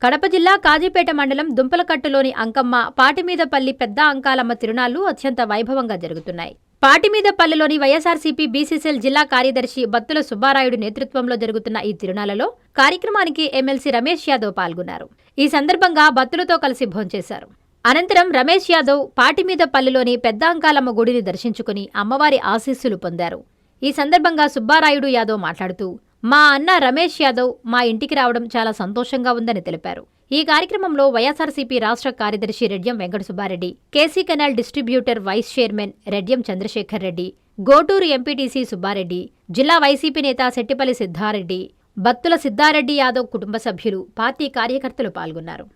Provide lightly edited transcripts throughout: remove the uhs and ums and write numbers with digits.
కడప జిల్లా కాజీపేట మండలం దుంపలకట్టులోని అంకమ్మ పాటిమీదపల్లి పెద్ద అంకాలమ్మ తిరునాళ్లు అత్యంత వైభవంగా జరుగుతున్నాయి. పాటిమీదపల్లిలోని వైఎస్ఆర్సీపీ బీసీసీఎల్ జిల్లా కార్యదర్శి బత్తుల సుబ్బారాయుడు నేతృత్వంలో జరుగుతున్న ఈ తిరునాళ్లలో కార్యక్రమానికి ఎమ్మెల్సీ రమేష్ యాదవ్ పాల్గొన్నారు. ఈ సందర్భంగా బత్తులతో కలిసి భోంచేశారు. అనంతరం రమేష్ యాదవ్ పాటిమీదపల్లిలోని పెద్ద అంకాలమ్మ గుడిని దర్శించుకుని అమ్మవారి ఆశీస్సులు పొందారు. ఈ సందర్భంగా సుబ్బారాయుడు యాదవ్ మాట్లాడుతూ, మా అన్న రమేష్ యాదవ్ మా ఇంటికి రావడం చాలా సంతోషంగా ఉందని తెలిపారు. ఈ కార్యక్రమంలో వైఎస్ఆర్సీపీ రాష్ట్ర కార్యదర్శి Redyam Venkata Subba Reddy, KC canal distributor vice chairman Redyam Chandrasekhar Reddy, Goturu MPTC Subba Reddy, జిల్లా వైసీపీ నేత శెట్టిపల్లి సిద్ధారెడ్డి, బత్తుల సిద్ధారెడ్డి యాదవ్ కుటుంబ సభ్యులు, పార్టీ కార్యకర్తలు పాల్గొన్నారు.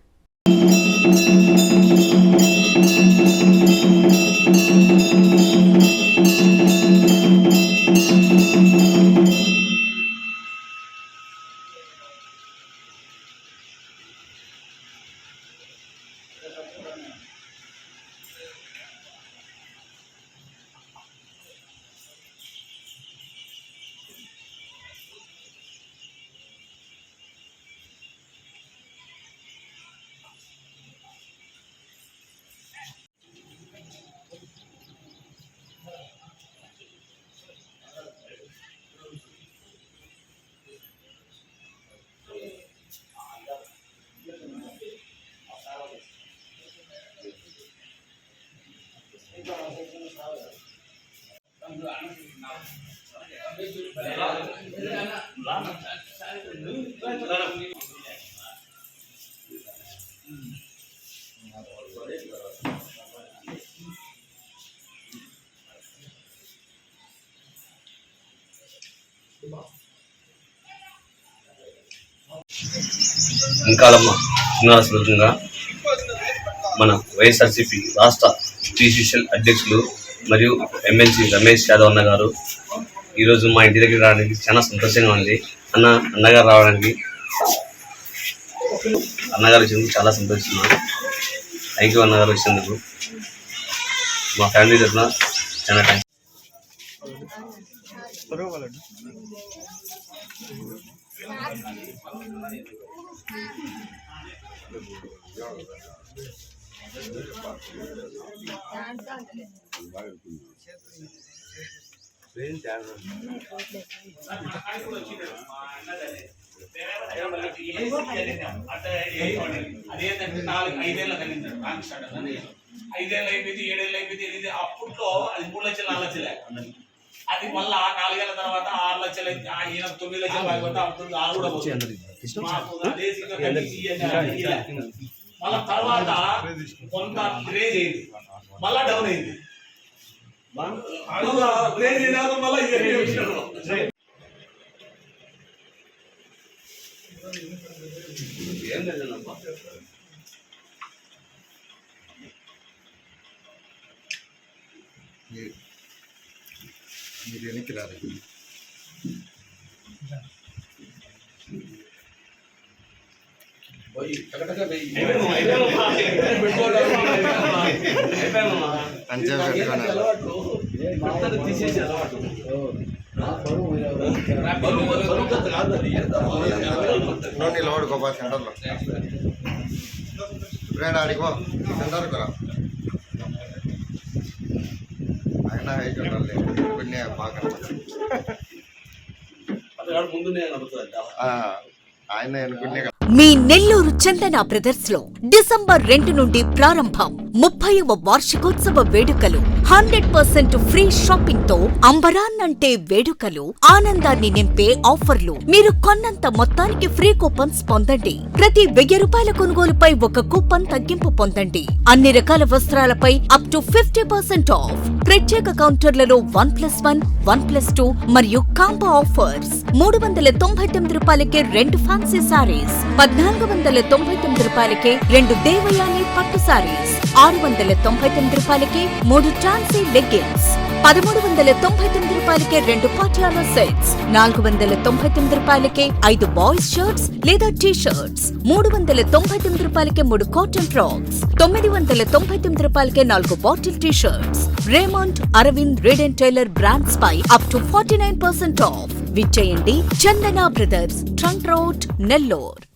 అంకాలమ్మ తిరునాళ్ల సందర్భంగా మన వైఎస్ఆర్సీపీ రాష్ట్ర బీసీసీఎల్ అధ్యక్షులు మరియు ఎమ్మెల్సీ రమేష్ యాదవ్ అన్న గారు ఈరోజు మా ఇంటి దగ్గర రావడానికి చాలా సంతోషంగా ఉంది. అన్నగారు రావడానికి అన్నగారు వచ్చినందుకు చాలా సంతోషిస్తున్నాను. థ్యాంక్ యూ అన్నగారు వచ్చినందుకు. మా ఫ్యామిలీ తరఫున చాలా థ్యాంక్స్. ఐదేళ్ళు అయిపోయింది, 7 ఏళ్ళు అయిపోయింది. అప్పట్లో అది 3 లక్షలు 4 లక్షలే. అది మళ్ళా 4 ఏళ్ల తర్వాత 6 లక్షలు, 9 లక్షలు అయిపోతే అప్పుడు 6 కూడా పోతుంది. మళ్ళా తర్వాత కొంత రేజ్ అయింది, మళ్ళా డౌన్ అయింది. రేజ్ అయినాక మళ్ళీ ఏం లేదమ్మా. మీరు వెనక్కి రాలేదు. నిలబడుకోబా సెంటర్లో ఇప్పుడేనా అడిగో సెంటర్కి రా. ఆయన హైట్ ఉండాలి కొన్ని బాగా ఆయన అనుకునే. మీ నెల్లూరు చందన బ్రదర్స్ లో డిసెంబర్ 2 నుండి ప్రారంభం 30వ వార్షికోత్సవ వేడుకలు. 100% ఫ్రీ షాపింగ్ తో అంబరాన్నంటే వేడుకలు, ఆనందాన్ని నింపే ఆఫర్లు. మీరు కొన్నంత మొత్తానికి ఫ్రీ కూపన్స్ పొందండి. ప్రతి 1000 రూపాయల కొనుగోలుపై ఒక కూపన్ తగ్గింపు పొందండి. అన్ని రకాల వస్త్రాలపై అప్ టు 50% ఆఫ్. ప్రత్యేక కౌంటర్లలో 1+1, 1+2 మరియు కాంబో ఆఫర్స్. 399 రూపాయలకే 2 ఫ్యాన్సీ సారీస్, 1499 రూపాయలకే 2 దేవయాని పట్టు సారీస్, 699 రూపాయలకే 3 ట్రాన్సీ లెగ్గిన్స్, 1399 రూపాయలకే 2 పాటియాలా సెట్స్, 499 రూపాయలకే 5 బాయ్స్ షర్ట్స్ లేదా టీ షర్ట్స్, 399 రూపాయలకే 3 కాటన్ ఫ్రాక్స్, 999 రూపాయలకే 4 bottle T shirts. Raymond, Arvind, Reid and Taylor brands పై అప్ టు 49% ఆఫ్. విచ్చేయండి Chandana brothers, trunk road, Nellore.